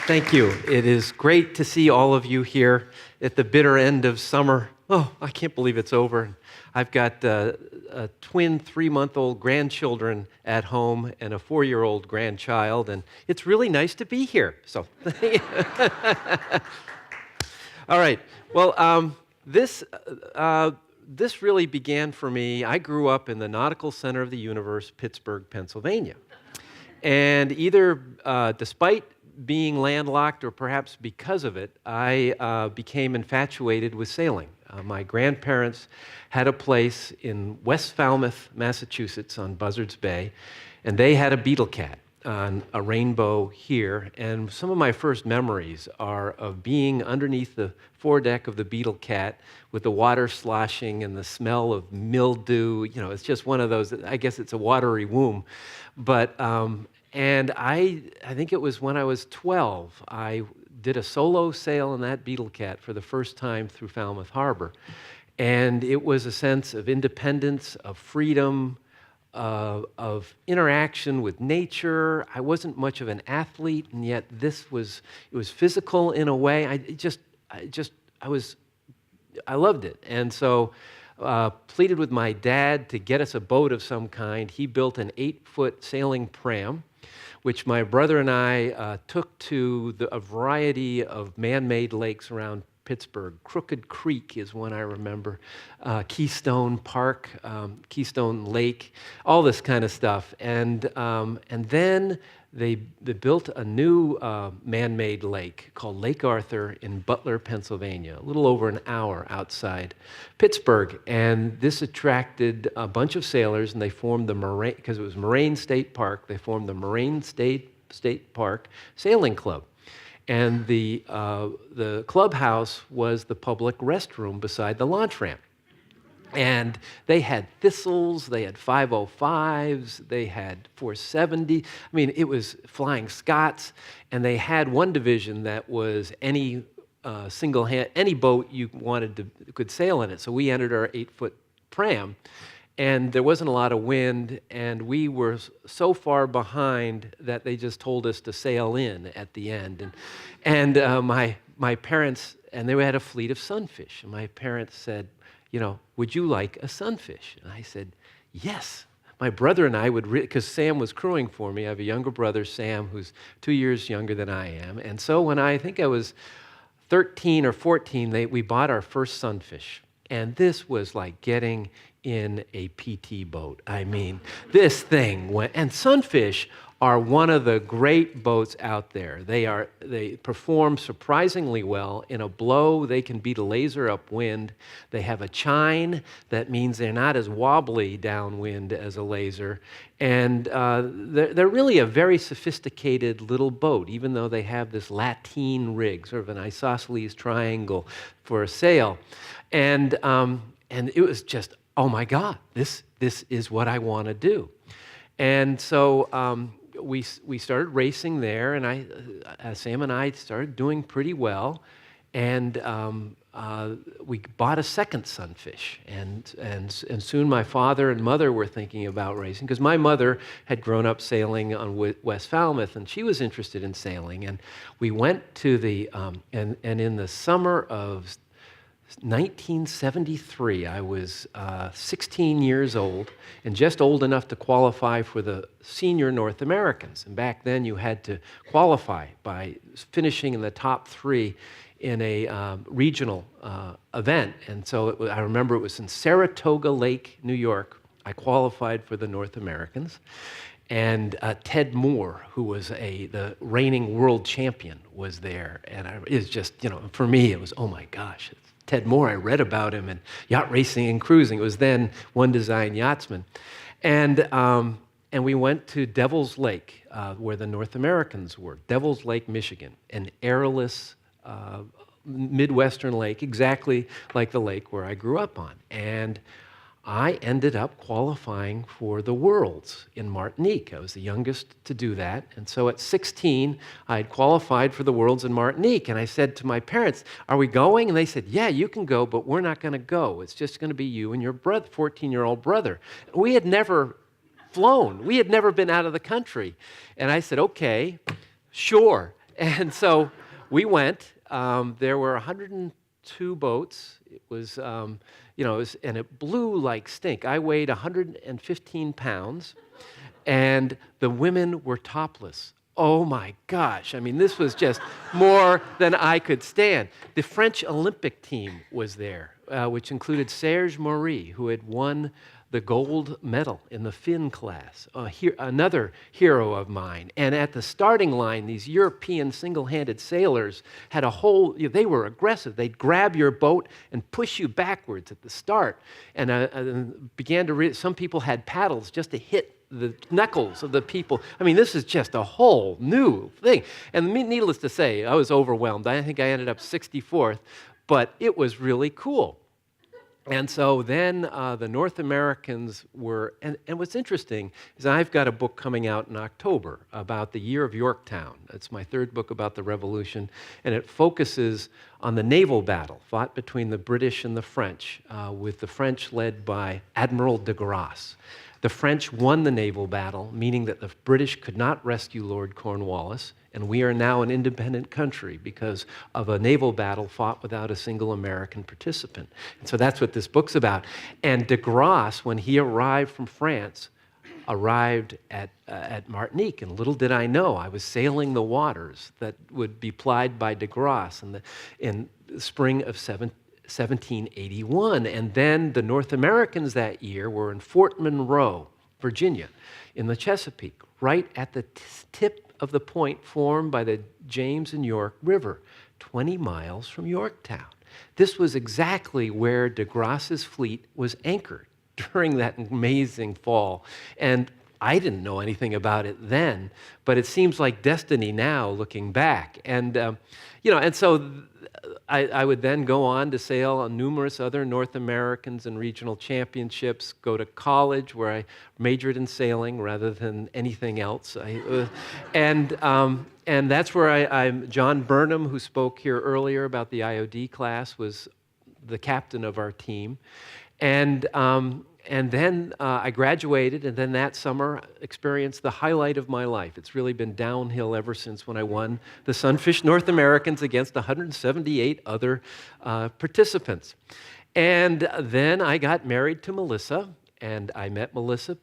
Thank you. It is great to see all of you here at the bitter end of summer. Oh, I can't believe it's over. I've got twin 3-month-old grandchildren at home and a 4-year-old grandchild, and it's really nice to be here. So, all right. Well, this really began for me. I grew up in the nautical center of the universe, Pittsburgh, Pennsylvania. And either despite being landlocked or perhaps because of it, I became infatuated with sailing. My grandparents had a place in West Falmouth, Massachusetts on Buzzards Bay, and they had a beetle cat on a rainbow here. And some of my first memories are of being underneath the foredeck of the beetle cat with the water sloshing and the smell of mildew. You know, it's just one of those, I guess it's a watery womb. But and I think it was when I was 12, I did a solo sail in that beetle cat for the first time through Falmouth Harbor. And it was a sense of independence, of freedom, of interaction with nature. I wasn't much of an athlete, and yet it was physical in a way. I loved it. And so pleaded with my dad to get us a boat of some kind. He built an 8-foot sailing pram, which my brother and I took to a variety of man-made lakes around Pittsburgh. Crooked Creek is one I remember, Keystone Park, Keystone Lake, all this kind of stuff. And then they built a new man-made lake called Lake Arthur in Butler, Pennsylvania, a little over an hour outside Pittsburgh. And this attracted a bunch of sailors, and they formed the Moraine, because it was Moraine State Park, they formed the Moraine State Park Sailing Club. And the clubhouse was the public restroom beside the launch ramp. And they had thistles, they had 505s, they had 470. I mean, it was Flying Scots, and they had one division that was any any boat you wanted could sail in it. So we entered our 8-foot pram, and there wasn't a lot of wind, and we were so far behind that they just told us to sail in at the end. And my parents, and they had a fleet of sunfish, and my parents said, you know, would you like a sunfish? And I said, yes. My brother and I would, because Sam was crewing for me. I have a younger brother, Sam, who's 2 years younger than I am. And so when I think I was 13 or 14, we bought our first sunfish. And this was like getting in a PT boat. I mean, this thing went, and sunfish are one of the great boats out there. They perform surprisingly well. In a blow, they can beat a laser upwind. They have a chine that means they're not as wobbly downwind as a laser. And they're really a very sophisticated little boat, even though they have this lateen rig, sort of an isosceles triangle for a sail. And it was just, oh my God, this is what I want to do. And so we started racing there, and Sam and I started doing pretty well, and we bought a second sunfish, and soon my father and mother were thinking about racing, because my mother had grown up sailing on West Falmouth, and she was interested in sailing, and we went to and in the summer of 1973, I was 16 years old and just old enough to qualify for the senior North Americans. And back then you had to qualify by finishing in the top 3 in a regional event. And so I remember it was in Saratoga Lake, New York. I qualified for the North Americans. And Ted Moore, who was the reigning world champion, was there. And it was just, for me, it was, oh my gosh, Ted Moore. I read about him in yacht racing and cruising. It was then One Design Yachtsman. And we went to Devil's Lake, where the North Americans were. Devil's Lake, Michigan, an airless Midwestern lake, exactly like the lake where I grew up on. And I ended up qualifying for the Worlds in Martinique. I was the youngest to do that. And so at 16, I had qualified for the Worlds in Martinique. And I said to my parents, are we going? And they said, yeah, you can go, but we're not going to go. It's just going to be you and your 14-year-old brother. We had never flown. We had never been out of the country. And I said, okay, sure. And so we went. There were 102 boats. It was, and it blew like stink. I weighed 115 pounds, and the women were topless. Oh my gosh. I mean, this was just more than I could stand. The French Olympic team was there, which included Serge Maury, who had won the gold medal in the Finn class, another hero of mine. And at the starting line, these European single-handed sailors had they were aggressive. They'd grab your boat and push you backwards at the start. And some people had paddles just to hit the knuckles of the people. I mean, this is just a whole new thing. And needless to say, I was overwhelmed. I think I ended up 64th, but it was really cool. And so then the North Americans were, and what's interesting is I've got a book coming out in October about the year of Yorktown. It's my third book about the Revolution, and it focuses on the naval battle fought between the British and the French, with the French led by Admiral de Grasse. The French won the naval battle, meaning that the British could not rescue Lord Cornwallis, and we are now an independent country because of a naval battle fought without a single American participant. And so that's what this book's about. And de Grasse, when he arrived from France, arrived at Martinique, and little did I know, I was sailing the waters that would be plied by de Grasse in the spring of 1781. And then the North Americans that year were in Fort Monroe, Virginia, in the Chesapeake, right at the tip of the point formed by the James and York River, 20 miles from Yorktown. This was exactly where de Grasse's fleet was anchored during that amazing fall. And I didn't know anything about it then, but it seems like destiny now, looking back. And, and so I would then go on to sail on numerous other North Americans and regional championships, go to college where I majored in sailing rather than anything else. And that's where John Burnham, who spoke here earlier about the IOD class, was the captain of our team. And then I graduated, and then that summer experienced the highlight of my life. It's really been downhill ever since when I won the Sunfish North Americans against 178 other participants. And then I got married to Melissa, and I met Melissa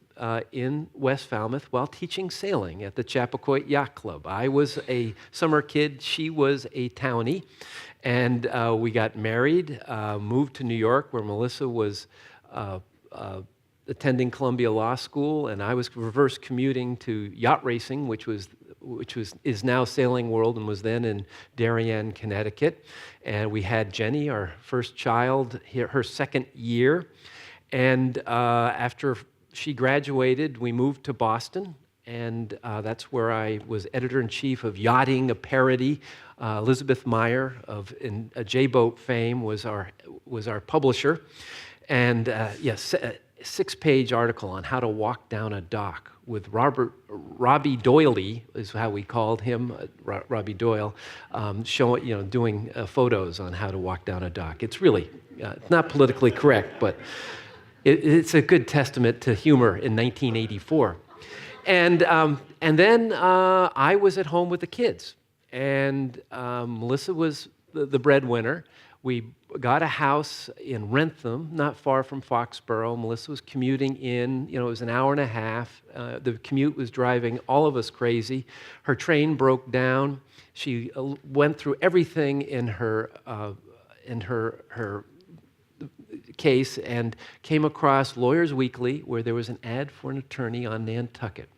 in West Falmouth while teaching sailing at the Chappaquiddick Yacht Club. I was a summer kid. She was a townie. And we got married, moved to New York, where Melissa was attending Columbia Law School, and I was reverse commuting to yacht racing, which is now Sailing World and was then in Darien, Connecticut. And we had Jenny, our first child, her second year. And after she graduated, we moved to Boston, and that's where I was editor-in-chief of Yachting, a Parody. Elizabeth Meyer of J-Boat fame was our publisher. And yes, a 6-page article on how to walk down a dock with Robbie Doyley, is how we called him, Robbie Doyle, doing photos on how to walk down a dock. It's really it's not politically correct, but it's a good testament to humor in 1984. And then I was at home with the kids, and Melissa was the breadwinner. We got a house in Wrentham, not far from Foxborough. Melissa was commuting in, it was an hour and a half. The commute was driving all of us crazy. Her train broke down. She went through everything in her case and came across Lawyers Weekly, where there was an ad for an attorney on Nantucket.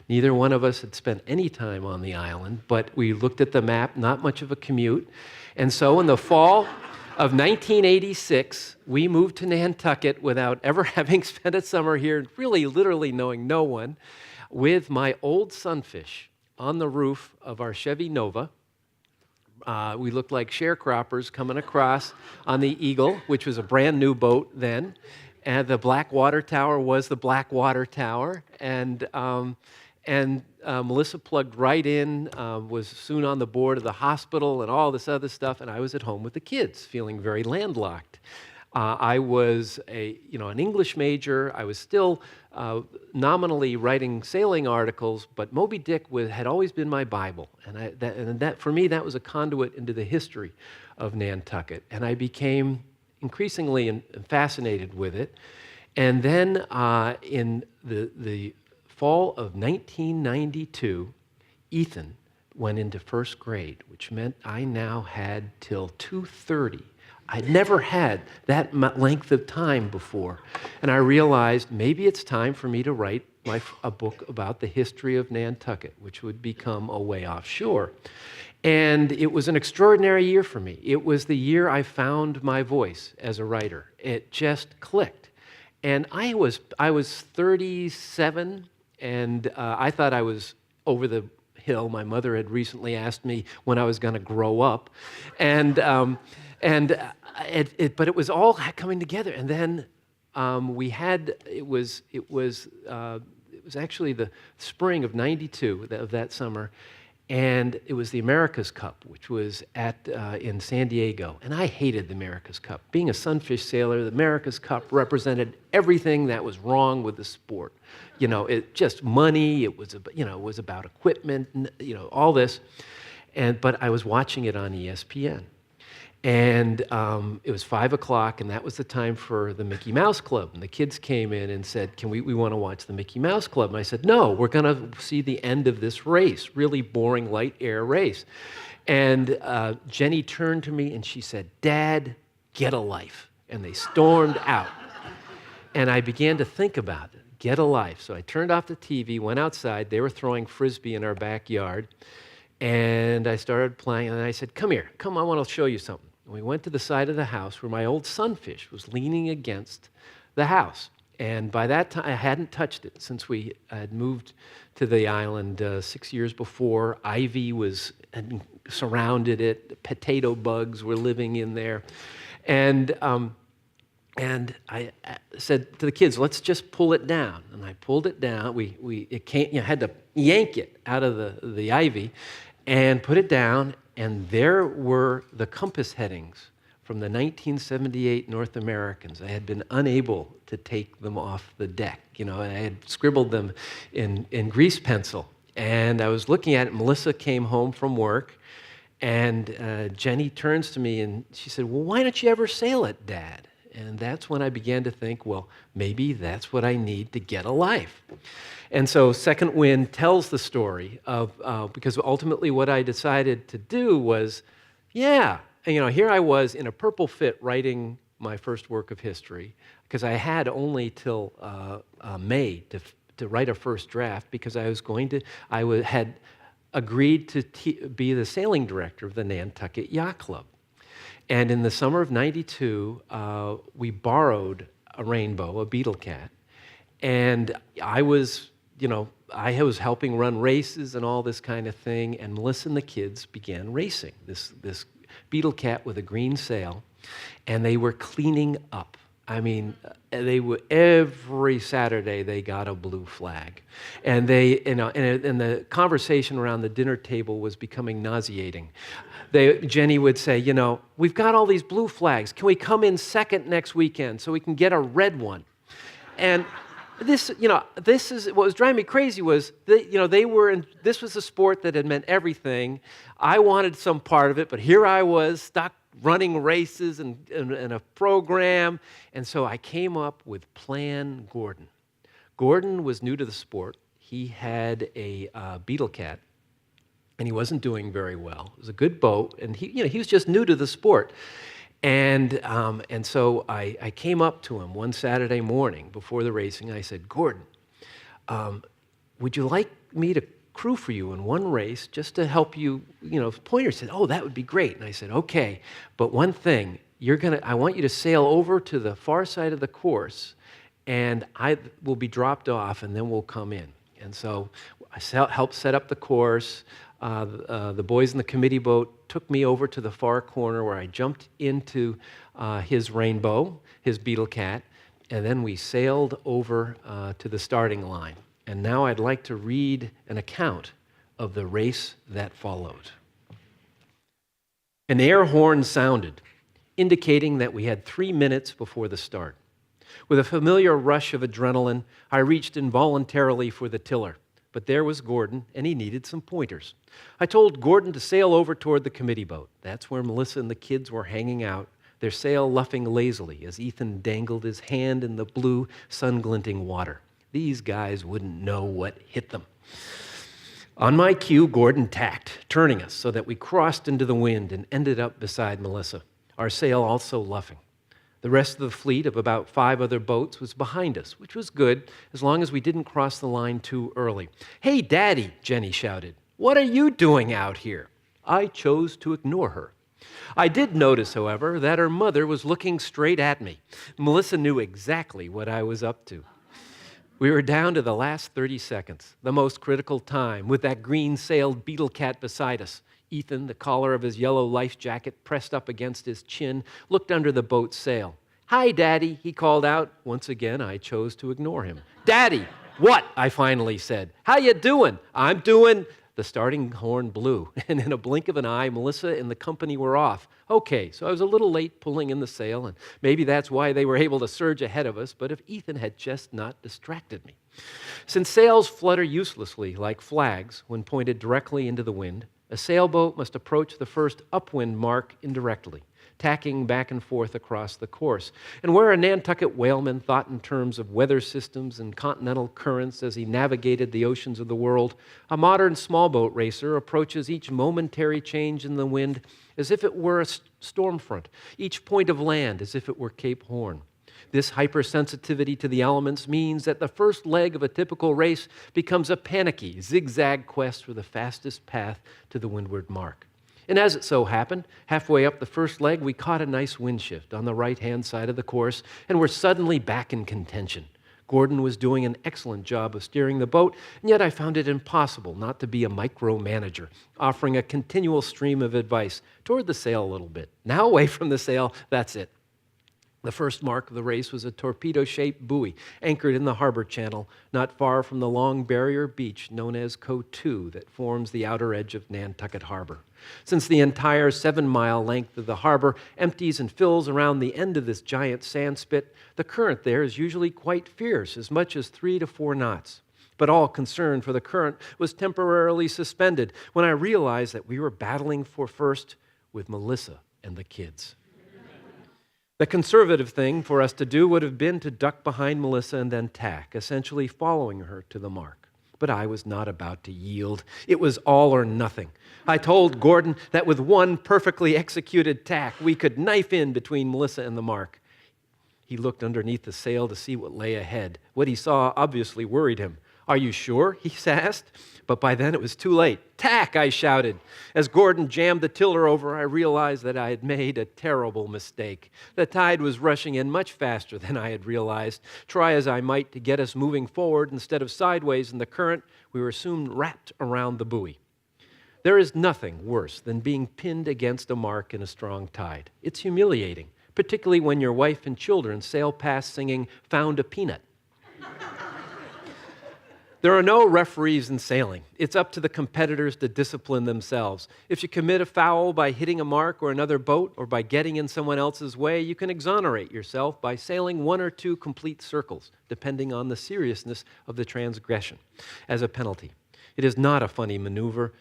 Neither one of us had spent any time on the island, but we looked at the map, not much of a commute. And so in the fall of 1986, we moved to Nantucket without ever having spent a summer here, really literally knowing no one, with my old Sunfish on the roof of our Chevy Nova. We looked like sharecroppers coming across on the Eagle, which was a brand new boat then. And the Black Water Tower was the Black Water Tower. And Melissa plugged right in, was soon on the board of the hospital and all this other stuff, and I was at home with the kids, feeling very landlocked. I was an English major. I was still nominally writing sailing articles, but Moby Dick had always been my Bible, and that for me that was a conduit into the history of Nantucket, and I became increasingly fascinated with it. And then in the fall of 1992, Ethan went into first grade, which meant I now had till 2:30. I'd never had that length of time before. And I realized maybe it's time for me to write a book about the history of Nantucket, which would become A Way Offshore. And it was an extraordinary year for me. It was the year I found my voice as a writer. It just clicked. And I was 37, and I thought I was over the hill. My mother had recently asked me when I was going to grow up, but it was all coming together. And then it was actually the spring of '92 of that summer. And it was the America's Cup, which was in San Diego. And I hated the America's Cup. Being a Sunfish Sailor, the America's Cup represented everything that was wrong with the sport. It just money. It was about equipment. All this. But I was watching it on ESPN. And it was 5 o'clock, and that was the time for the Mickey Mouse Club. And the kids came in and said, we want to watch the Mickey Mouse Club. And I said, no, we're going to see the end of this race, really boring light air race. And Jenny turned to me and she said, Dad, get a life. And they stormed out. And I began to think about it, get a life. So I turned off the TV, went outside. They were throwing Frisbee in our backyard. And I started playing, and I said, come here, I want to show you something. And we went to the side of the house where my old Sunfish was leaning against the house. And by that time, I hadn't touched it since we had moved to the island 6 years before. Ivy had surrounded it. Potato bugs were living in there. And I said to the kids, let's just pull it down. And I pulled it down. Had to yank it out of the ivy and put it down. And there were the compass headings from the 1978 North Americans. I had been unable to take them off the deck. I had scribbled them in grease pencil. And I was looking at it. Melissa came home from work. And Jenny turns to me and she said, well, why don't you ever sail it, Dad? And that's when I began to think, well, maybe that's what I need to get a life. And so Second Wind tells the story of, because ultimately what I decided to do was, here I was in a purple fit writing my first work of history, because I had only till May to write a first draft, because I had agreed to be the sailing director of the Nantucket Yacht Club. And in the summer of '92, we borrowed a rainbow, a beetle cat, and I was helping run races and all this kind of thing, and Melissa and the kids began racing this beetle cat with a green sail, and they were cleaning up. I mean, every Saturday they got a blue flag, and and the conversation around the dinner table was becoming nauseating. Jenny would say, we've got all these blue flags. Can we come in second next weekend so we can get a red one? And this is what was driving me crazy was, this was a sport that had meant everything. I wanted some part of it, but here I was stuck running races and a program. And so I came up with Plan Gordon. Gordon was new to the sport. He had a beetle cat, and he wasn't doing very well. It was a good boat, and he was just new to the sport. And so I came up to him one Saturday morning before the racing. I said, Gordon, would you like me to crew for you in one race just to help you, Pointer said, oh, that would be great. And I said, okay, but one thing, I want you to sail over to the far side of the course, and I will be dropped off, and then we'll come in. And so I helped set up the course. The boys in the committee boat took me over to the far corner where I jumped into his rainbow, his beetle cat, and then we sailed over to the starting line. And now I'd like to read an account of the race that followed. An air horn sounded. indicating that we had 3 minutes before the start. With a familiar rush of adrenaline, I reached involuntarily for the tiller, but there was Gordon, and he needed some pointers. I told Gordon to sail over toward the committee boat. That's where Melissa and the kids were hanging out, their sail luffing lazily as Ethan dangled his hand in the blue, sun-glinting water. These guys wouldn't know what hit them. On my cue, Gordon tacked, turning us so that we crossed into the wind and ended up beside Melissa, our sail also luffing. The rest of the fleet of about 5 other boats was behind us, which was good as long as we didn't cross the line too early. "Hey, Daddy," Jenny shouted. "What are you doing out here?" I chose to ignore her. I did notice, however, that her mother was looking straight at me. Melissa knew exactly what I was up to. We were down to the last 30 seconds, the most critical time, with that green-sailed beetle cat beside us. Ethan, the collar of his yellow life jacket pressed up against his chin, looked under the boat's sail. "Hi, Daddy," he called out. Once again, I chose to ignore him. "Daddy, what?" I finally said. "How you doing?" "I'm doing..." The starting horn blew, and in a blink of an eye, Melissa and the company were off. Okay, so I was a little late pulling in the sail, and maybe that's why they were able to surge ahead of us, but if Ethan had just not distracted me. Since sails flutter uselessly like flags when pointed directly into the wind, a sailboat must approach the first upwind mark indirectly, tacking back and forth across the course. And where a Nantucket whaleman thought in terms of weather systems and continental currents as he navigated the oceans of the world, a modern small boat racer approaches each momentary change in the wind as if it were a storm front, each point of land as if it were Cape Horn. This hypersensitivity to the elements means that the first leg of a typical race becomes a panicky, zigzag quest for the fastest path to the windward mark. And as it so happened, halfway up the first leg, we caught a nice wind shift on the right-hand side of the course, and were suddenly back in contention. Gordon was doing an excellent job of steering the boat, and yet I found it impossible not to be a micromanager, offering a continual stream of advice toward the sail a little bit. Now away from the sail, that's it. The first mark of the race was a torpedo-shaped buoy anchored in the harbor channel, not far from the long barrier beach known as Coteau that forms the outer edge of Nantucket Harbor. Since the entire 7-mile length of the harbor empties and fills around the end of this giant sand spit, the current there is usually quite fierce, as much as 3 to 4 knots. But all concern for the current was temporarily suspended when I realized that we were battling for first with Melissa and the kids. The conservative thing for us to do would have been to duck behind Melissa and then tack, essentially following her to the mark. But I was not about to yield. It was all or nothing. I told Gordon that with one perfectly executed tack, we could knife in between Melissa and the mark. He looked underneath the sail to see what lay ahead. What he saw obviously worried him. "Are you sure?" he asked. But by then it was too late. "Tack!" I shouted. As Gordon jammed the tiller over, I realized that I had made a terrible mistake. The tide was rushing in much faster than I had realized. Try as I might to get us moving forward instead of sideways in the current, we were soon wrapped around the buoy. There is nothing worse than being pinned against a mark in a strong tide. It's humiliating, particularly when your wife and children sail past singing, "Found a Peanut." There are no referees in sailing. It's up to the competitors to discipline themselves. If you commit a foul by hitting a mark or another boat or by getting in someone else's way, you can exonerate yourself by sailing 1 or 2 complete circles, depending on the seriousness of the transgression, as a penalty. It is not a fun maneuver,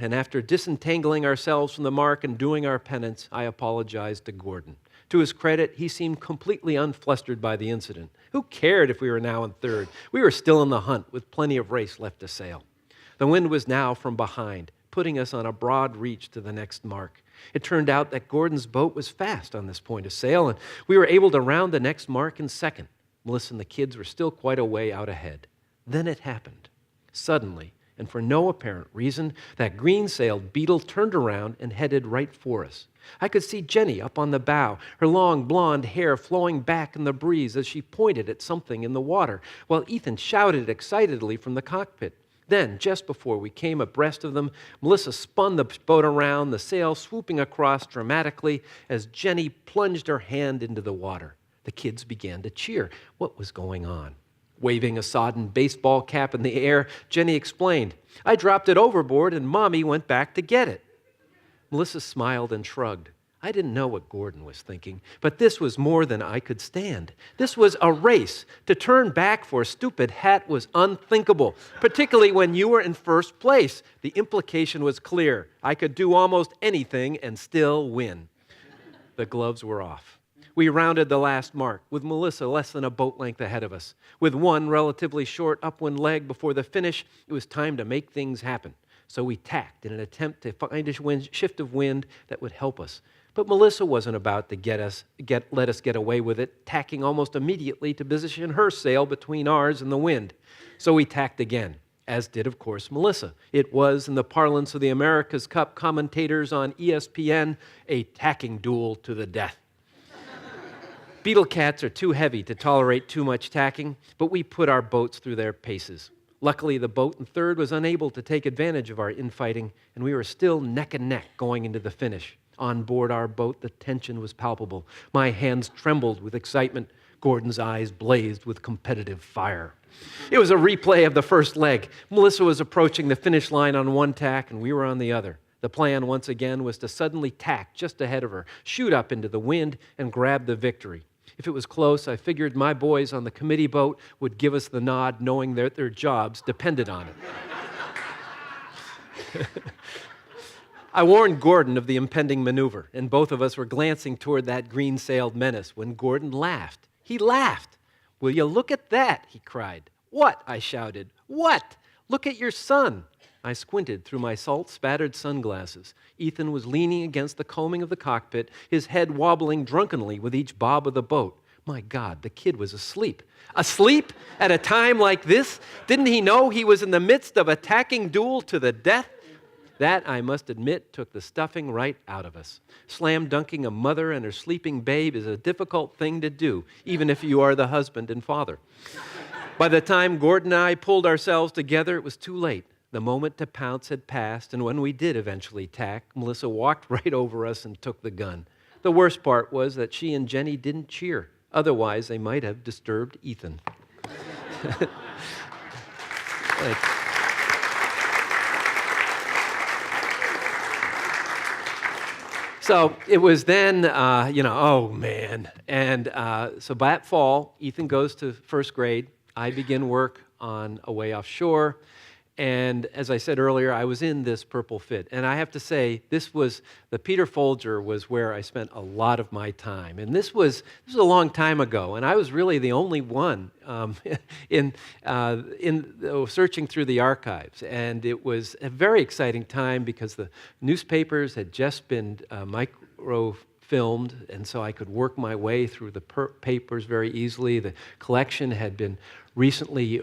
and after disentangling ourselves from the mark and doing our penance, I apologized to Gordon. To his credit, he seemed completely unflustered by the incident. Who cared if we were now in third? We were still in the hunt, with plenty of race left to sail. The wind was now from behind, putting us on a broad reach to the next mark. It turned out that Gordon's boat was fast on this point of sail, and we were able to round the next mark in second. Melissa and the kids were still quite a way out ahead. Then it happened. Suddenly, and for no apparent reason, that green-sailed beetle turned around and headed right for us. I could see Jenny up on the bow, her long blonde hair flowing back in the breeze as she pointed at something in the water, while Ethan shouted excitedly from the cockpit. Then, just before we came abreast of them, Melissa spun the boat around, the sail swooping across dramatically as Jenny plunged her hand into the water. The kids began to cheer. What was going on? Waving a sodden baseball cap in the air, Jenny explained, "I dropped it overboard and Mommy went back to get it." Melissa smiled and shrugged. I didn't know what Gordon was thinking, but this was more than I could stand. This was a race. To turn back for a stupid hat was unthinkable, particularly when you were in first place. The implication was clear. I could do almost anything and still win. The gloves were off. We rounded the last mark, with Melissa less than a boat length ahead of us. With one relatively short upwind leg before the finish, it was time to make things happen. So we tacked in an attempt to find a shift of wind that would help us. But Melissa wasn't about to let us get away with it, tacking almost immediately to position her sail between ours and the wind. So we tacked again, as did, of course, Melissa. It was, in the parlance of the America's Cup commentators on ESPN, a tacking duel to the death. Beetle cats are too heavy to tolerate too much tacking, but we put our boats through their paces. Luckily, the boat in third was unable to take advantage of our infighting, and we were still neck and neck going into the finish. On board our boat, the tension was palpable. My hands trembled with excitement. Gordon's eyes blazed with competitive fire. It was a replay of the first leg. Melissa was approaching the finish line on one tack, and we were on the other. The plan, once again, was to suddenly tack just ahead of her, shoot up into the wind, and grab the victory. If it was close, I figured my boys on the committee boat would give us the nod, knowing that their jobs depended on it. I warned Gordon of the impending maneuver, and both of us were glancing toward that green-sailed menace when Gordon laughed. He laughed. "Will you look at that?" he cried. "What?" I shouted. "What? Look at your son." I squinted through my salt-spattered sunglasses. Ethan was leaning against the coaming of the cockpit, his head wobbling drunkenly with each bob of the boat. My God, the kid was asleep. Asleep at a time like this? Didn't he know he was in the midst of a tacking duel to the death? That, I must admit, took the stuffing right out of us. Slam-dunking a mother and her sleeping babe is a difficult thing to do, even if you are the husband and father. By the time Gordon and I pulled ourselves together, it was too late. The moment to pounce had passed, and when we did eventually tack, Melissa walked right over us and took the gun. The worst part was that she and Jenny didn't cheer. Otherwise, they might have disturbed Ethan. So it was then, oh man. And so by that fall, Ethan goes to first grade. I begin work on Away Offshore. And as I said earlier, I was in this purple fit. And I have to say, the Peter Folger was where I spent a lot of my time. And this was a long time ago, and I was really the only one in searching through the archives. And it was a very exciting time because the newspapers had just been microfilmed, and so I could work my way through the papers very easily. The collection had been recently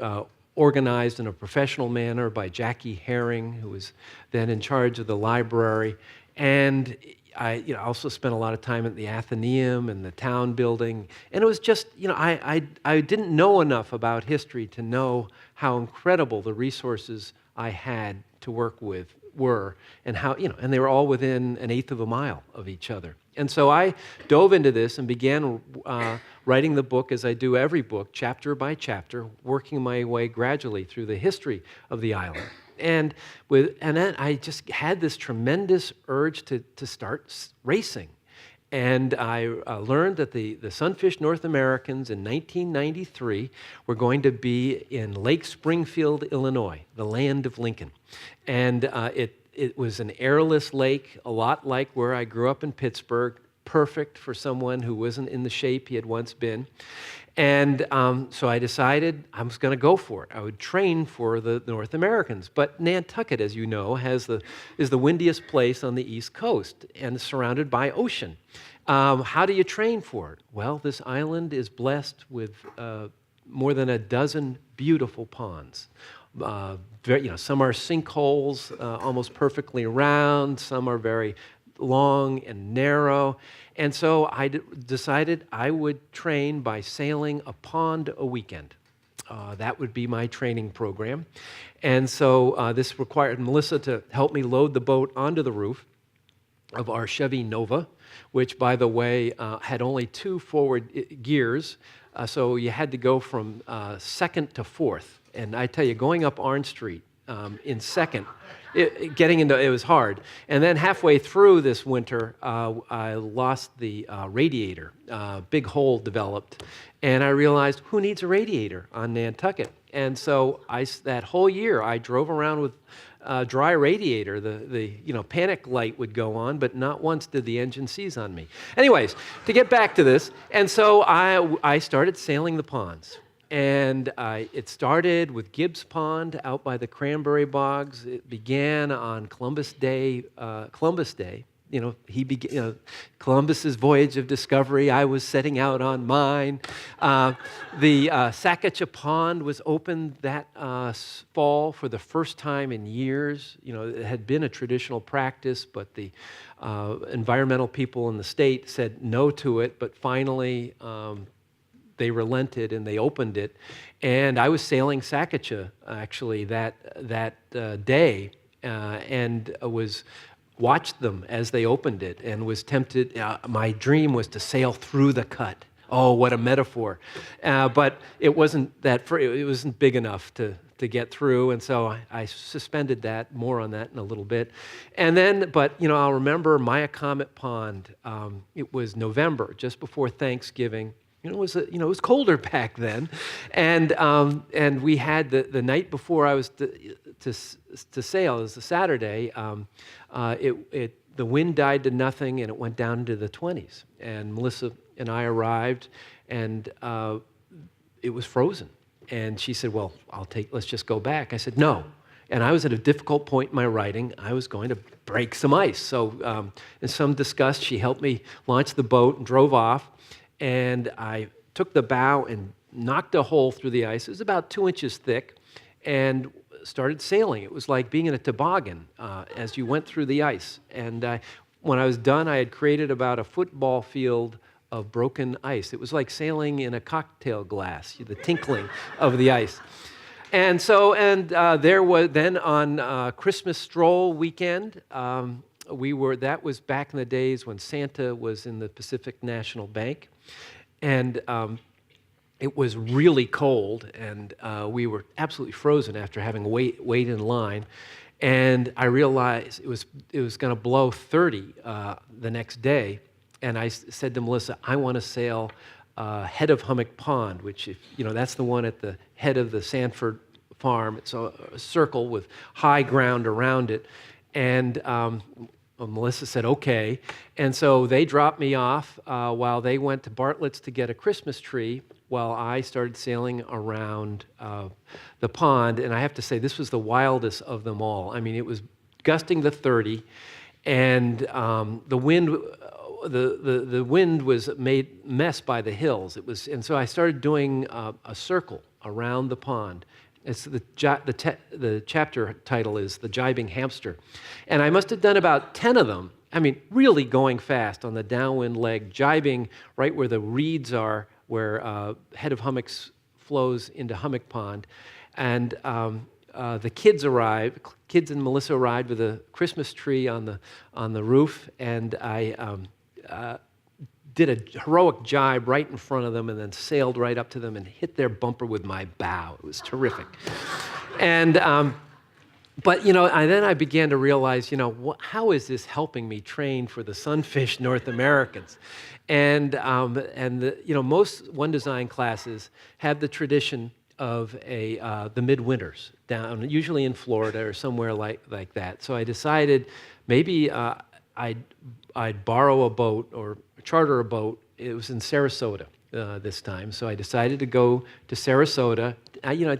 organized in a professional manner by Jackie Herring, who was then in charge of the library. And I also spent a lot of time at the Athenaeum and the town building. And it was just, I didn't know enough about history to know how incredible the resources I had to work with were, and how, and they were all within an eighth of a mile of each other. And so I dove into this and began writing the book, as I do every book, chapter by chapter, working my way gradually through the history of the island. And then I just had this tremendous urge to start racing. And I learned that the Sunfish North Americans in 1993 were going to be in Lake Springfield, Illinois, the land of Lincoln. And it was an airless lake, a lot like where I grew up in Pittsburgh, perfect for someone who wasn't in the shape he had once been. And so I decided I was going to go for it. I would train for the North Americans. But Nantucket, as you know, is the windiest place on the East Coast and surrounded by ocean. How do you train for it? Well, this island is blessed with more than a dozen beautiful ponds. Some are sinkholes, almost perfectly round. Some are very long and narrow. And so I decided I would train by sailing a pond a weekend. That would be my training program. And so this required Melissa to help me load the boat onto the roof of our Chevy Nova, which, by the way, had only 2 forward gears. So you had to go from second to fourth. And I tell you, going up Orange Street in second getting into it was hard. And then halfway through this winter, I lost the radiator. Big hole developed, and I realized who needs a radiator on Nantucket. And so that whole year I drove around with dry radiator. The panic light would go on, but not once did the engine seize on me. Anyways, to get back to this, and so I started sailing the ponds. And it started with Gibbs Pond out by the cranberry bogs. It began on Columbus Day. Columbus's voyage of discovery. I was setting out on mine. The Sacatcha Pond was opened that fall for the first time in years. It had been a traditional practice, but the environmental people in the state said no to it. But finally, they relented and they opened it, and I was sailing Sacatcha actually that day, and watched them as they opened it, and was tempted. My dream was to sail through the cut. Oh, what a metaphor! But it wasn't it wasn't big enough to get through, and so I suspended that. More on that in a little bit, and then, but I'll remember Mayacomet Pond. It was November, just before Thanksgiving. It was colder back then, and we had the night before I was to sail. It was the Saturday. The wind died to nothing, and it went down into the 20s. And Melissa and I arrived, and it was frozen. And she said, "Well, let's just go back." I said, "No." And I was at a difficult point in my writing. I was going to break some ice. So, in some disgust, she helped me launch the boat and drove off. And I took the bow and knocked a hole through the ice. It was about 2 inches thick, and started sailing. It was like being in a toboggan as you went through the ice. And when I was done, I had created about a football field of broken ice. It was like sailing in a cocktail glass, the tinkling of the ice. And so, there was then on Christmas stroll weekend, that was back in the days when Santa was in the Pacific National Bank. And it was really cold, and we were absolutely frozen after having wait in line. And I realized it was going to blow 30 the next day. And I said to Melissa, "I want to sail head of Hummock Pond," which, that's the one at the head of the Sanford farm. It's a circle with high ground around it. And Melissa said, "Okay." And so they dropped me off while they went to Bartlett's to get a Christmas tree, while I started sailing around the pond. And I have to say, this was the wildest of them all. I mean, it was gusting to 30, and the wind was made mess by the hills. And so I started doing a circle around the pond. It's the chapter title is The Jibing Hamster. And I must have done about 10 of them. I mean, really going fast on the downwind leg, jibing right where the reeds are, where Head of Hummocks flows into Hummock Pond. And the kids and Melissa arrived with a Christmas tree on the roof, and I did a heroic jibe right in front of them, and then sailed right up to them and hit their bumper with my bow. It was terrific. And but then I began to realize, how is this helping me train for the Sunfish North Americans? And most One Design classes have the tradition of the midwinters down, usually in Florida or somewhere like that. So I decided maybe I'd borrow a boat or charter a boat. It was in Sarasota this time, so I decided to go to Sarasota.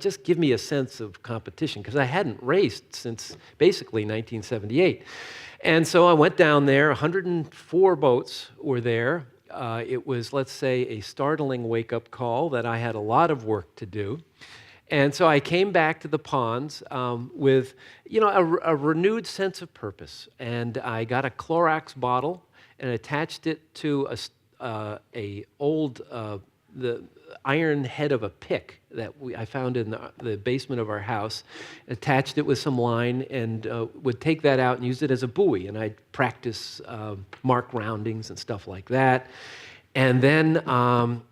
Just give me a sense of competition, because I hadn't raced since basically 1978. And so I went down there. 104 boats were there. It was, let's say, a startling wake-up call that I had a lot of work to do. And so I came back to the ponds with, a renewed sense of purpose. And I got a Clorox bottle and attached it to the iron head of a pick that I found in the basement of our house. Attached it with some line, and would take that out and use it as a buoy. And I'd practice mark roundings and stuff like that. And then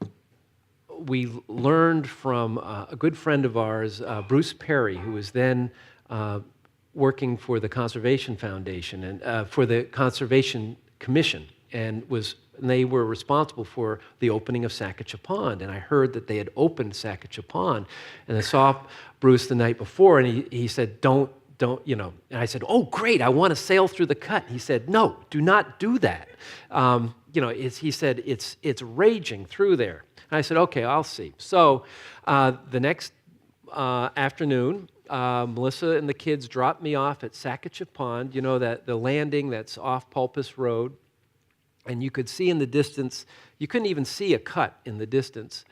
we learned from a good friend of ours, Bruce Perry, who was then working for the Conservation Foundation and for the Conservation Commission, and they were responsible for the opening of Sacagawea Pond. And I heard that they had opened Sacagawea Pond, and I saw Bruce the night before, and he said, don't, and I said, oh, great, I want to sail through the cut. He said, no, do not do that. He said, it's raging through there. And I said, okay, I'll see. So the next afternoon, Melissa and the kids dropped me off at Sacagawea Pond, that the landing that's off Pulpus Road. And you could see in the distance, you couldn't even see a cut in the distance.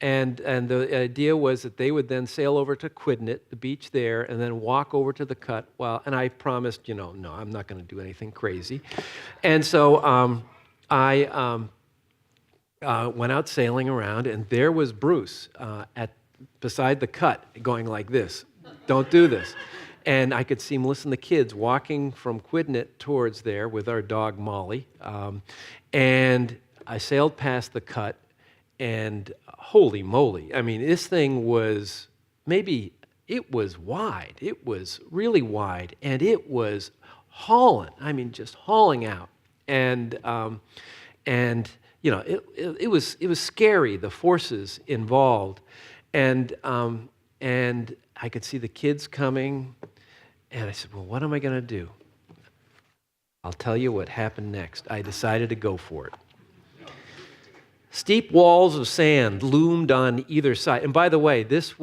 And the idea was that they would then sail over to Quidnet, the beach there, and then walk over to the cut. And I promised, no, I'm not going to do anything crazy. And so I went out sailing around, and there was Bruce beside the cut going like this. Don't do this. And I could see Melissa and the kids walking from Quidnet towards there with our dog Molly. And I sailed past the cut, and holy moly, this thing was it was wide. It was really wide, and it was hauling, just hauling out. And it was scary, the forces involved. And I could see the kids coming, and I said, well, what am I going to do? I'll tell you what happened next. I decided to go for it. Steep walls of sand loomed on either side. And by the way, this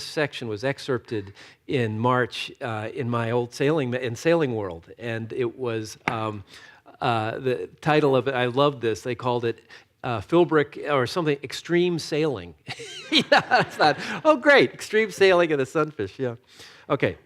section was excerpted in March in my old Sailing World. And it was, the title of it, I love this, they called it Philbrick or something, Extreme Sailing. I thought, oh great, extreme sailing in the Sunfish, yeah. Okay,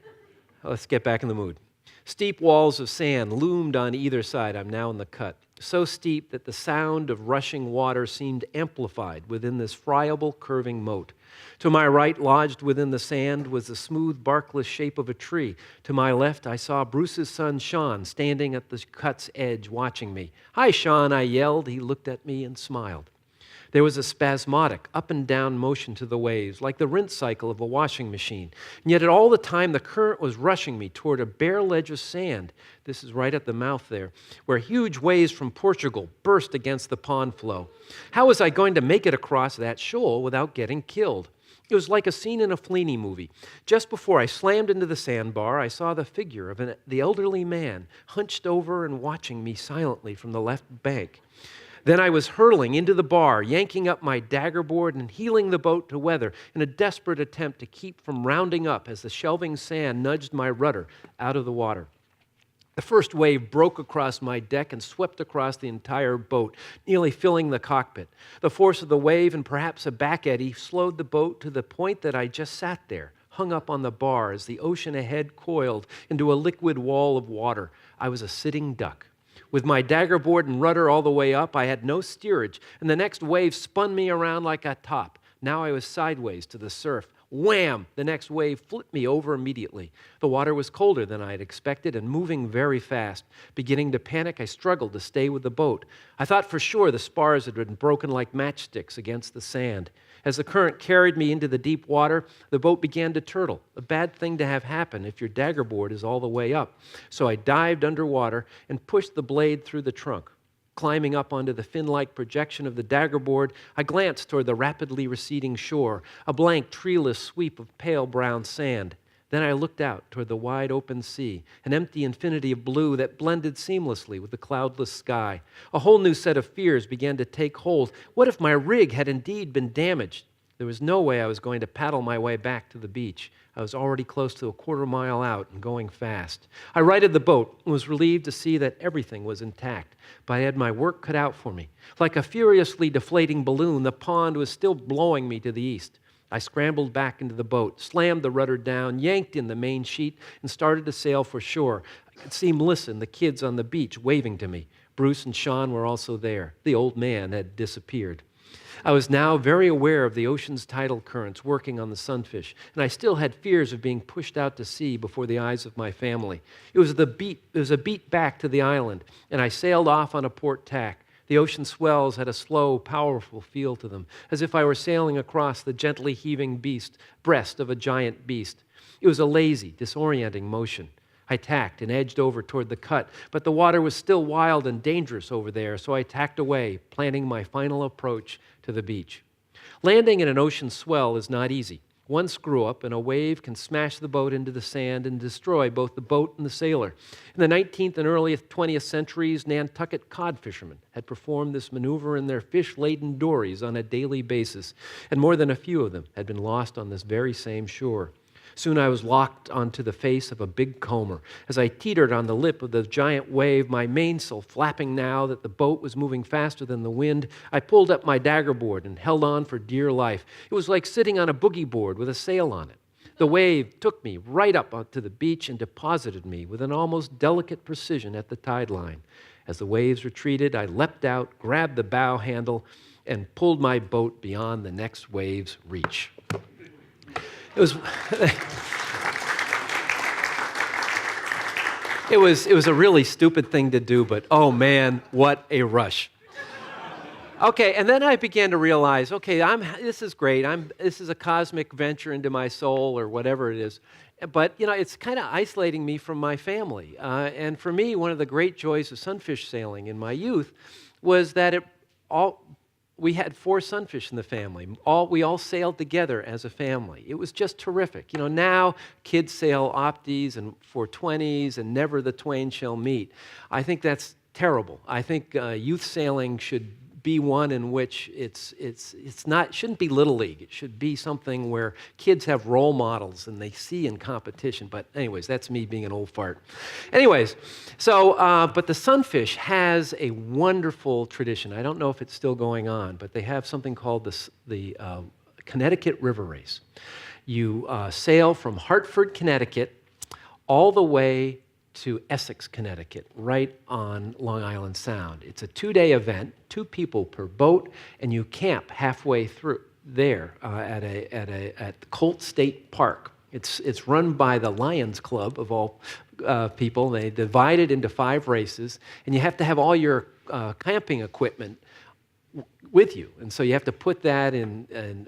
let's get back in the mood. Steep walls of sand loomed on either side. I'm now in the cut. So steep that the sound of rushing water seemed amplified within this friable, curving moat. To my right, lodged within the sand, was the smooth, barkless shape of a tree. To my left, I saw Bruce's son, Sean, standing at the cut's edge, watching me. "Hi, Sean," I yelled. He looked at me and smiled. There was a spasmodic up and down motion to the waves, like the rinse cycle of a washing machine. And yet at all the time, the current was rushing me toward a bare ledge of sand. This is right at the mouth there, where huge waves from Portugal burst against the pond flow. How was I going to make it across that shoal without getting killed? It was like a scene in a Fellini movie. Just before I slammed into the sandbar, I saw the figure of the elderly man, hunched over and watching me silently from the left bank. Then I was hurtling into the bar, yanking up my dagger board and heeling the boat to weather in a desperate attempt to keep from rounding up as the shelving sand nudged my rudder out of the water. The first wave broke across my deck and swept across the entire boat, nearly filling the cockpit. The force of the wave and perhaps a back eddy slowed the boat to the point that I just sat there, hung up on the bar as the ocean ahead coiled into a liquid wall of water. I was a sitting duck. With my dagger board and rudder all the way up, I had no steerage, and the next wave spun me around like a top. Now I was sideways to the surf. Wham! The next wave flipped me over immediately. The water was colder than I had expected and moving very fast. Beginning to panic, I struggled to stay with the boat. I thought for sure the spars had been broken like matchsticks against the sand. As the current carried me into the deep water, the boat began to turtle, a bad thing to have happen if your dagger board is all the way up. So I dived underwater and pushed the blade through the trunk. Climbing up onto the fin-like projection of the dagger board, I glanced toward the rapidly receding shore, a blank, treeless sweep of pale brown sand. Then I looked out toward the wide open sea, an empty infinity of blue that blended seamlessly with the cloudless sky. A whole new set of fears began to take hold. What if my rig had indeed been damaged? There was no way I was going to paddle my way back to the beach. I was already close to a quarter mile out and going fast. I righted the boat and was relieved to see that everything was intact, but I had my work cut out for me. Like a furiously deflating balloon, the pond was still blowing me to the east. I scrambled back into the boat, slammed the rudder down, yanked in the main sheet, and started to sail for shore. I could see Melissa and the kids on the beach waving to me. Bruce and Sean were also there. The old man had disappeared. I was now very aware of the ocean's tidal currents working on the Sunfish, and I still had fears of being pushed out to sea before the eyes of my family. It was a beat back to the island, and I sailed off on a port tack. The ocean swells had a slow, powerful feel to them, as if I were sailing across the gently heaving breast of a giant beast. It was a lazy, disorienting motion. I tacked and edged over toward the cut, but the water was still wild and dangerous over there, so I tacked away, planning my final approach to the beach. Landing in an ocean swell is not easy. One screw-up and a wave can smash the boat into the sand and destroy both the boat and the sailor. In the 19th and early 20th centuries, Nantucket cod fishermen had performed this maneuver in their fish-laden dories on a daily basis, and more than a few of them had been lost on this very same shore. Soon I was locked onto the face of a big comber. As I teetered on the lip of the giant wave, my mainsail flapping now that the boat was moving faster than the wind, I pulled up my dagger board and held on for dear life. It was like sitting on a boogie board with a sail on it. The wave took me right up onto the beach and deposited me with an almost delicate precision at the tide line. As the waves retreated, I leapt out, grabbed the bow handle, and pulled my boat beyond the next wave's reach. It was a really stupid thing to do, but oh man, what a rush. Okay, and then I began to realize, okay, this is great. This is a cosmic venture into my soul or whatever it is. But, it's kind of isolating me from my family. And for me, one of the great joys of sunfish sailing in my youth was that we had 4 sunfish in the family. We all sailed together as a family. It was just terrific. Now kids sail opties and 420s and never the twain shall meet. I think that's terrible. I think youth sailing should be one in which shouldn't be Little League. It should be something where kids have role models and they see in competition. But anyways, that's me being an old fart. Anyways, but the Sunfish has a wonderful tradition. I don't know if it's still going on, but they have something called the Connecticut River Race. You sail from Hartford, Connecticut, all the way to Essex, Connecticut, right on Long Island Sound. It's a 2-day event, 2 people per boat, and you camp halfway through there at Colt State Park. It's run by the Lions Club of all people. They divide it into 5 races, and you have to have all your camping equipment with you, and so you have to put that in, and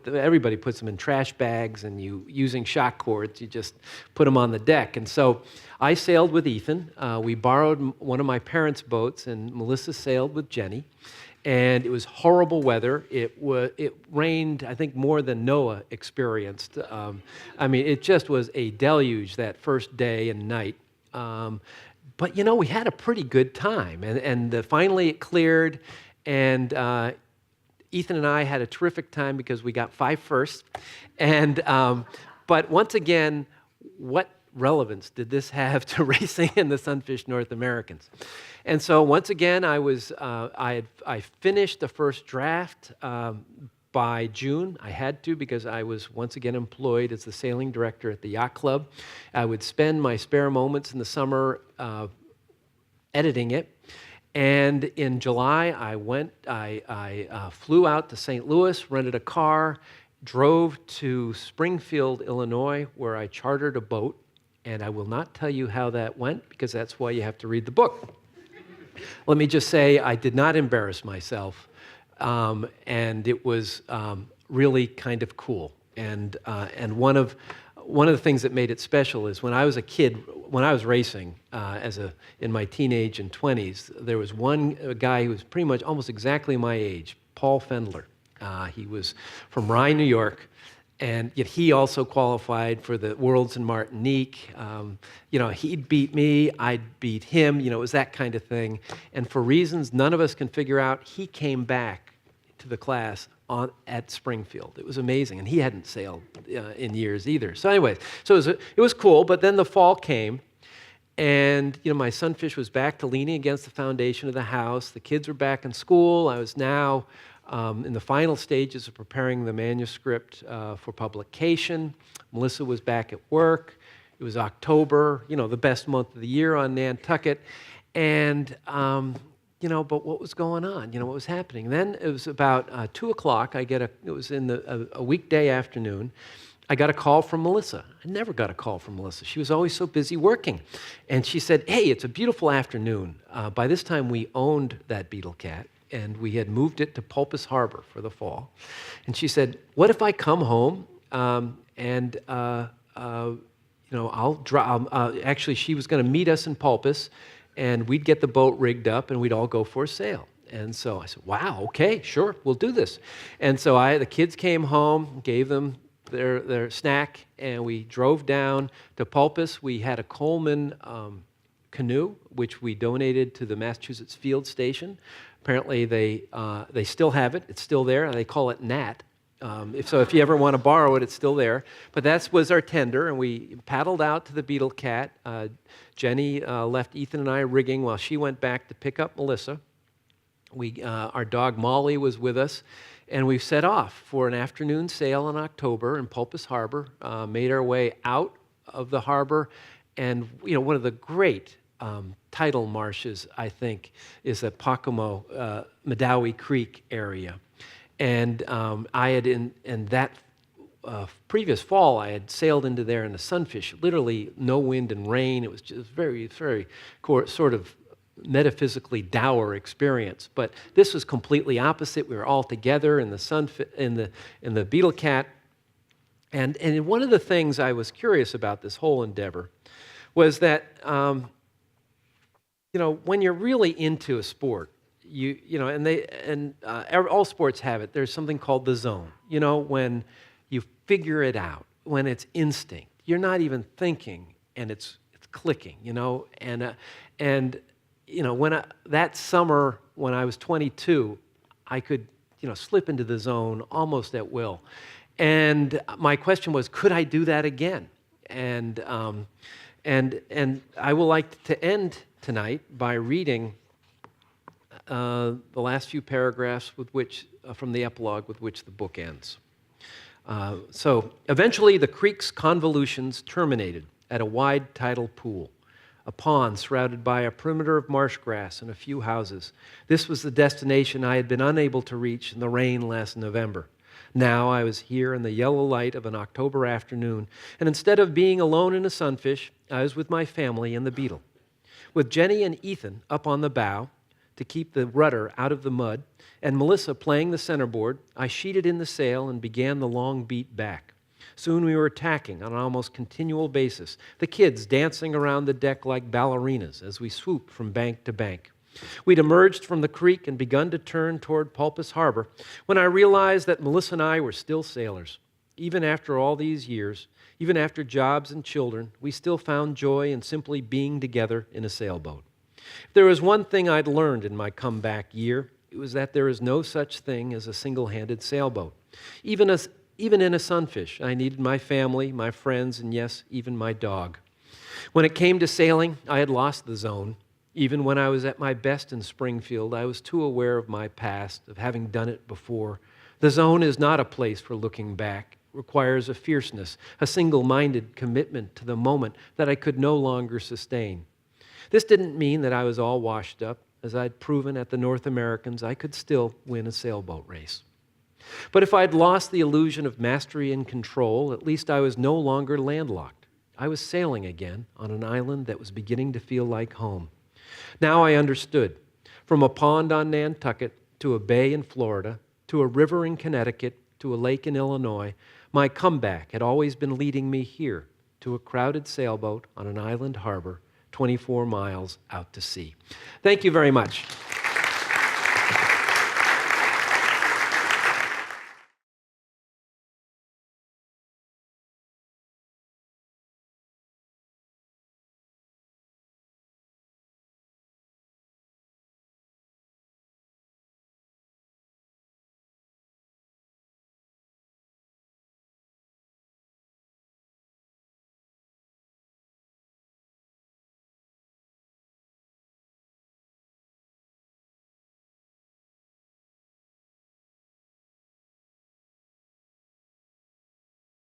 everybody puts them in trash bags, and using shock cords, you just put them on the deck. And so I sailed with Ethan. We borrowed one of my parents' boats, and Melissa sailed with Jenny, and it was horrible weather. It rained, I think, more than Noah experienced. It just was a deluge that first day and night. But we had a pretty good time, and finally it cleared. And Ethan and I had a terrific time because we got 5 first. But once again, what relevance did this have to racing in the Sunfish North Americans? And so once again, I finished the first draft by June. I had to because I was once again employed as the sailing director at the yacht club. I would spend my spare moments in the summer editing it. And in July, I flew out to St. Louis, rented a car, drove to Springfield, Illinois, where I chartered a boat. And I will not tell you how that went, because that's why you have to read the book. Let me just say I did not embarrass myself, and it was really kind of cool. And one of the things that made it special is when I was a kid, when I was racing in my teenage and 20s, there was one guy who was pretty much almost exactly my age, Paul Fendler. He was from Rye, New York, and yet he also qualified for the Worlds in Martinique. He'd beat me, I'd beat him. It was that kind of thing. And for reasons none of us can figure out, he came back to the class at Springfield. It was amazing, and he hadn't sailed in years either. So anyways, it was cool, but then the fall came, and my Sunfish was back to leaning against the foundation of the house. The kids were back in school. I was now in the final stages of preparing the manuscript for publication. Melissa was back at work. It was October, the best month of the year on Nantucket, and but what was going on? What was happening? Then it was about 2 o'clock. It was in a weekday afternoon. I got a call from Melissa. I never got a call from Melissa. She was always so busy working. And she said, hey, it's a beautiful afternoon. By this time, we owned that Beetle Cat, and we had moved it to Pulpus Harbor for the fall. And she said, what if I come home and actually, she was going to meet us in Pulpus, and we'd get the boat rigged up, and we'd all go for a sail. And so I said, wow, okay, sure, we'll do this. And so the kids came home, gave them their snack, and we drove down to Pulpus. We had a Coleman canoe, which we donated to the Massachusetts Field Station. Apparently, they still have it. It's still there. They call it Nat. If you ever want to borrow it, it's still there. But that was our tender, and we paddled out to the Beetle Cat. Jenny left Ethan and I rigging while she went back to pick up Melissa. Our dog Molly was with us, and we set off for an afternoon sail in October in Pulpus Harbor, made our way out of the harbor, and one of the great tidal marshes, I think, is the Pocomo, Medowie Creek area. And I had, in that previous fall, I had sailed into there in the Sunfish, literally no wind and rain. It was just very, very sort of metaphysically dour experience. But this was completely opposite. We were all together in the Beetle Cat. And one of the things I was curious about this whole endeavor was that, when you're really into a sport, all sports have it. There's something called the zone. When you figure it out, when it's instinct, you're not even thinking, and it's clicking. That summer when I was 22, I could slip into the zone almost at will. And my question was, could I do that again? And I would like to end tonight by reading the last few paragraphs from the epilogue with which the book ends. So eventually the creek's convolutions terminated at a wide tidal pool, a pond surrounded by a perimeter of marsh grass and a few houses. This was the destination I had been unable to reach in the rain last November. Now I was here in the yellow light of an October afternoon, and instead of being alone in a Sunfish, I was with my family in the Beetle. With Jenny and Ethan up on the bow to keep the rudder out of the mud, and Melissa playing the centerboard, I sheeted in the sail and began the long beat back. Soon we were tacking on an almost continual basis, the kids dancing around the deck like ballerinas as we swooped from bank to bank. We'd emerged from the creek and begun to turn toward Pulpus Harbor when I realized that Melissa and I were still sailors. Even after all these years, even after jobs and children, we still found joy in simply being together in a sailboat. If there was one thing I'd learned in my comeback year, it was that there is no such thing as a single-handed sailboat. Even in a Sunfish, I needed my family, my friends, and yes, even my dog. When it came to sailing, I had lost the zone. Even when I was at my best in Springfield, I was too aware of my past, of having done it before. The zone is not a place for looking back. It requires a fierceness, a single-minded commitment to the moment that I could no longer sustain. This didn't mean that I was all washed up. As I'd proven at the North Americans, I could still win a sailboat race. But if I'd lost the illusion of mastery and control, at least I was no longer landlocked. I was sailing again on an island that was beginning to feel like home. Now I understood. From a pond on Nantucket to a bay in Florida, to a river in Connecticut, to a lake in Illinois, my comeback had always been leading me here to a crowded sailboat on an island harbor 24 miles out to sea. Thank you very much.